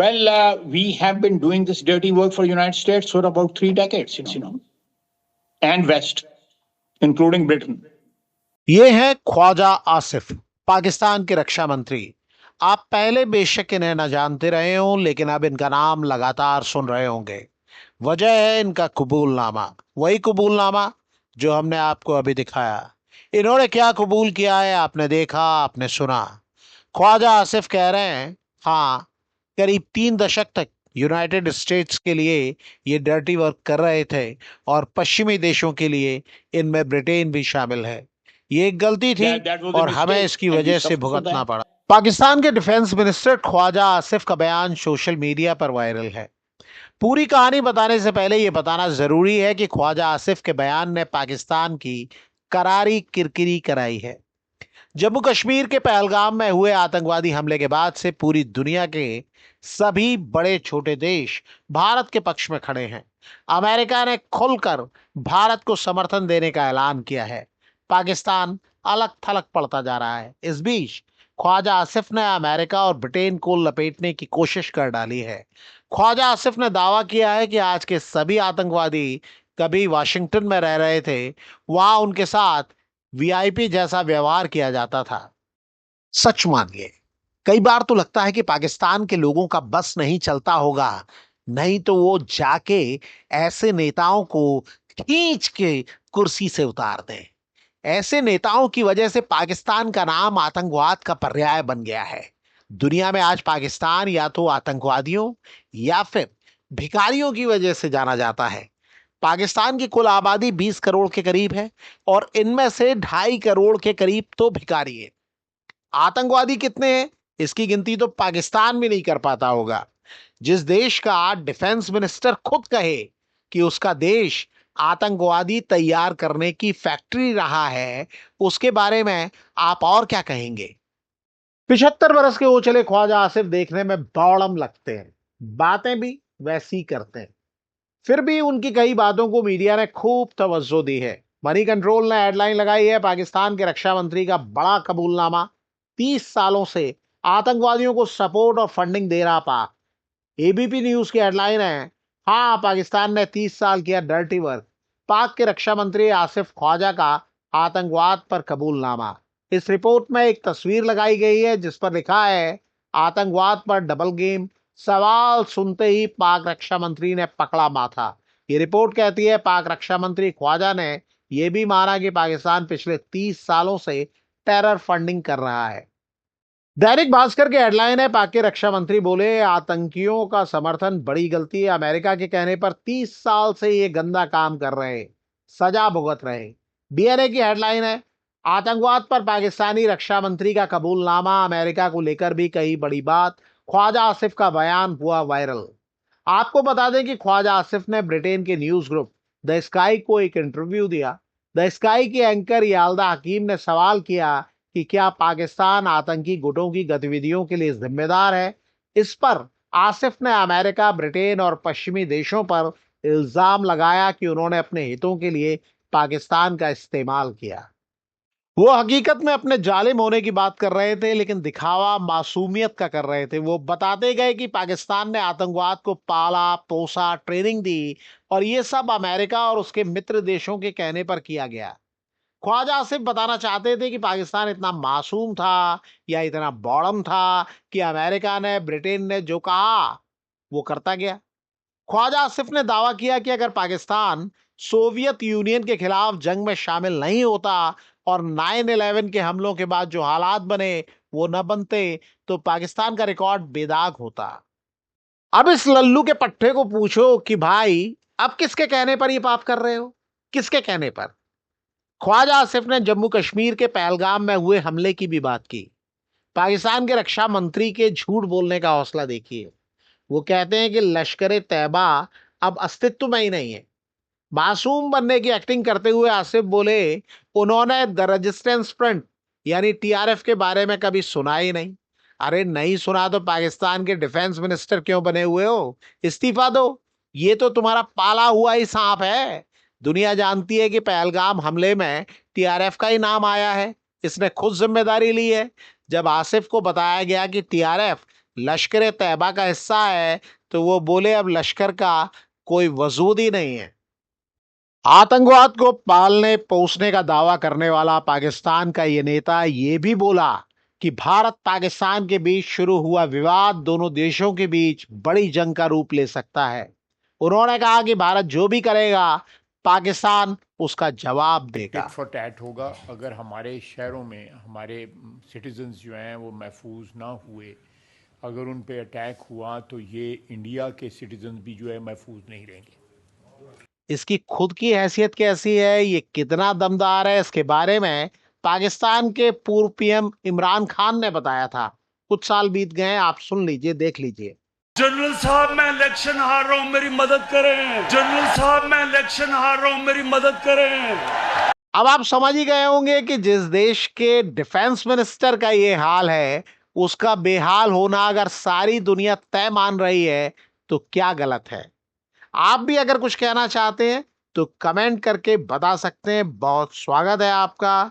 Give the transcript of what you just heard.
Well, we have been doing this dirty work for the United States for about 3 decades, and West, including Britain. ये है ख्वाजा आसिफ, पाकिस्तान के रक्षा मंत्री। आप पहले बेशक इन्हें न जानते रहे हों, लेकिन अब इनका नाम लगातार सुन रहे होंगे। वजह है इनका कबूलनामा, वही कबूलनामा जो हमने आपको अभी दिखाया। इन्होंने क्या कबूल किया है आपने देखा, आपने सुना। ख्वाजा आसिफ कह रहे हैं, हाँ, करीब 3 दशक तक यूनाइटेड स्टेट्स के लिए ये डर्टी वर्क कर रहे थे और पश्चिमी देशों के लिए इनमें ब्रिटेन भी शामिल है। ये एक गलती थी That was a और हमें mistake, इसकी and we वजह से suffered for भुगतना that. पड़ा। पाकिस्तान के डिफेंस मिनिस्टर ख्वाजा आसिफ का बयान सोशल मीडिया पर वायरल है। पूरी कहानी बताने से पहले यह बताना जरूरी है कि ख्वाजा आसिफ के बयान ने पाकिस्तान की करारी किरकिरी कराई है। जम्मू कश्मीर के पहलगाम में हुए आतंकवादी हमले के बाद से पूरी दुनिया के सभी बड़े छोटे देश भारत के पक्ष में खड़े हैं। अमेरिका ने खुलकर भारत को समर्थन देने का ऐलान किया है। पाकिस्तान अलग थलग पड़ता जा रहा है। इस बीच ख्वाजा आसिफ ने अमेरिका और ब्रिटेन को लपेटने की कोशिश कर डाली है। ख्वाजा आसिफ ने दावा किया है कि आज के सभी आतंकवादी कभी वाशिंगटन में रह रहे थे, वहां उनके साथ वीआईपी जैसा व्यवहार किया जाता था। सच मानिए, कई बार तो लगता है कि पाकिस्तान के लोगों का बस नहीं चलता होगा, नहीं तो वो जाके ऐसे नेताओं को खींच के कुर्सी से उतार दें। ऐसे नेताओं की वजह से पाकिस्तान का नाम आतंकवाद का पर्याय बन गया है। दुनिया में आज पाकिस्तान या तो आतंकवादियों या फिर भिखारियों की वजह से जाना जाता है। पाकिस्तान की कुल आबादी 20 करोड़ के करीब है और इनमें से 2.5 करोड़ के करीब तो भिखारी है। आतंकवादी कितने हैं इसकी गिनती तो पाकिस्तान भी नहीं कर पाता होगा। जिस देश का डिफेंस मिनिस्टर खुद कहे कि उसका देश आतंकवादी तैयार करने की फैक्ट्री रहा है, उसके बारे में आप और क्या कहेंगे। 75 बरस के वो चले ख्वाजा आसिफ देखने में बौड़म लगते हैं, बातें भी वैसी करते हैं। फिर भी उनकी कई बातों को मीडिया ने खूब तवज्जो दी है। मनी कंट्रोल ने हेडलाइन लगाई है, पाकिस्तान के रक्षा मंत्री का बड़ा कबूलनामा, 30 सालों से आतंकवादियों को सपोर्ट और फंडिंग दे रहा पाक। एबीपी न्यूज की हेडलाइन है, हाँ, पाकिस्तान ने 30 साल किया डर्टी वर्क, पाक के रक्षा मंत्री आसिफ ख्वाजा का आतंकवाद पर कबूलनामा। इस रिपोर्ट में एक तस्वीर लगाई गई है जिस पर लिखा है, आतंकवाद पर डबल गेम। सवाल सुनते ही पाक रक्षा मंत्री ने पकड़ा माथा। ये रिपोर्ट कहती है, पाक रक्षा मंत्री ख्वाजा ने यह भी माना कि पाकिस्तान पिछले 30 सालों से टेरर फंडिंग कर रहा है। दैनिक भास्कर की हेडलाइन है, पाक के रक्षा मंत्री बोले, आतंकियों का समर्थन बड़ी गलती है, अमेरिका के कहने पर 30 साल से ये गंदा काम कर रहे, सजा भुगत रहे। डीएनए की हेडलाइन है, आतंकवाद पर पाकिस्तानी रक्षा मंत्री का कबूलनामा, अमेरिका को लेकर भी कही बड़ी बात, ख्वाजा आसिफ का बयान हुआ वायरल। आपको बता दें कि ख्वाजा आसिफ ने ब्रिटेन के न्यूज ग्रुप द स्काई को एक इंटरव्यू दिया। द स्काई के एंकर याल्दा हकीम ने सवाल किया कि क्या पाकिस्तान आतंकी गुटों की गतिविधियों के लिए जिम्मेदार है। इस पर आसिफ ने अमेरिका, ब्रिटेन और पश्चिमी देशों पर इल्जाम लगाया कि उन्होंने अपने हितों के लिए पाकिस्तान का इस्तेमाल किया। वो हकीकत में अपने जालिम होने की बात कर रहे थे, लेकिन दिखावा मासूमियत का कर रहे थे। वो बताते गए कि पाकिस्तान ने आतंकवाद को पाला, पोसा, ट्रेनिंग दी और ये सब अमेरिका और उसके मित्र देशों के कहने पर किया गया। ख्वाजा आसिफ बताना चाहते थे कि पाकिस्तान इतना मासूम था या इतना बौड़म था कि अमेरिका ने, ब्रिटेन ने जो कहा वो करता गया। ख्वाजा आसिफ ने दावा किया कि अगर पाकिस्तान सोवियत यूनियन के खिलाफ जंग में शामिल नहीं होता और 9/11 के हमलों के बाद जो हालात बने वो न बनते, तो पाकिस्तान का रिकॉर्ड बेदाग होता। अब इस लल्लू के पट्टे को पूछो कि भाई, अब किसके कहने पर ये पाप कर रहे हो, किसके कहने पर। ख्वाजा आसिफ ने जम्मू कश्मीर के पहलगाम में हुए हमले की भी बात की। पाकिस्तान के रक्षा मंत्री के झूठ बोलने का हौसला देखिए। वो कहते हैं कि लश्कर तैयबा अब अस्तित्व में ही नहीं है। मासूम बनने की एक्टिंग करते हुए आसिफ बोले, उन्होंने द रेजिस्टेंस फ्रंट यानी टीआरएफ के बारे में कभी सुना ही नहीं। अरे नहीं सुना तो पाकिस्तान के डिफेंस मिनिस्टर क्यों बने हुए हो, इस्तीफा दो। ये तो तुम्हारा पाला हुआ ही सांप है। दुनिया जानती है कि पहलगाम हमले में टीआरएफ का ही नाम आया है, इसने खुद जिम्मेदारी ली है। जब आसिफ को बताया गया कि टीआरएफ लश्कर तैयबा का हिस्सा है, तो वो बोले अब लश्कर का कोई वजूद ही नहीं है। आतंकवाद को पालने पोसने का दावा करने वाला पाकिस्तान का ये नेता ये भी बोला कि भारत पाकिस्तान के बीच शुरू हुआ विवाद दोनों देशों के बीच बड़ी जंग का रूप ले सकता है। उन्होंने कहा कि भारत जो भी करेगा पाकिस्तान उसका जवाब देगा। टिट फॉर टैट होगा। अगर हमारे शहरों में हमारे सिटीजन्स जो हैं वो महफूज ना हुए, अगर उन पे अटैक हुआ, तो ये इंडिया के सिटीजन्स भी जो है महफूज नहीं रहेंगे। इसकी खुद की हैसियत कैसी है, ये कितना दमदार है, इसके बारे में पाकिस्तान के पूर्व पीएम इमरान खान ने बताया था। कुछ साल बीत गए, आप सुन लीजिए, देख लीजिए। जनरल साहब मैं इलेक्शन हार रहा हूं, मेरी मदद करें। जनरल साहब मैं इलेक्शन हार रहा हूं, मेरी मदद करें। अब आप समझ ही गए होंगे कि जिस देश के डिफेंस मिनिस्टर का ये हाल है, उसका बेहाल होना अगर सारी दुनिया तय मान रही है तो क्या गलत है। आप भी अगर कुछ कहना चाहते हैं तो कमेंट करके बता सकते हैं। बहुत स्वागत है आपका।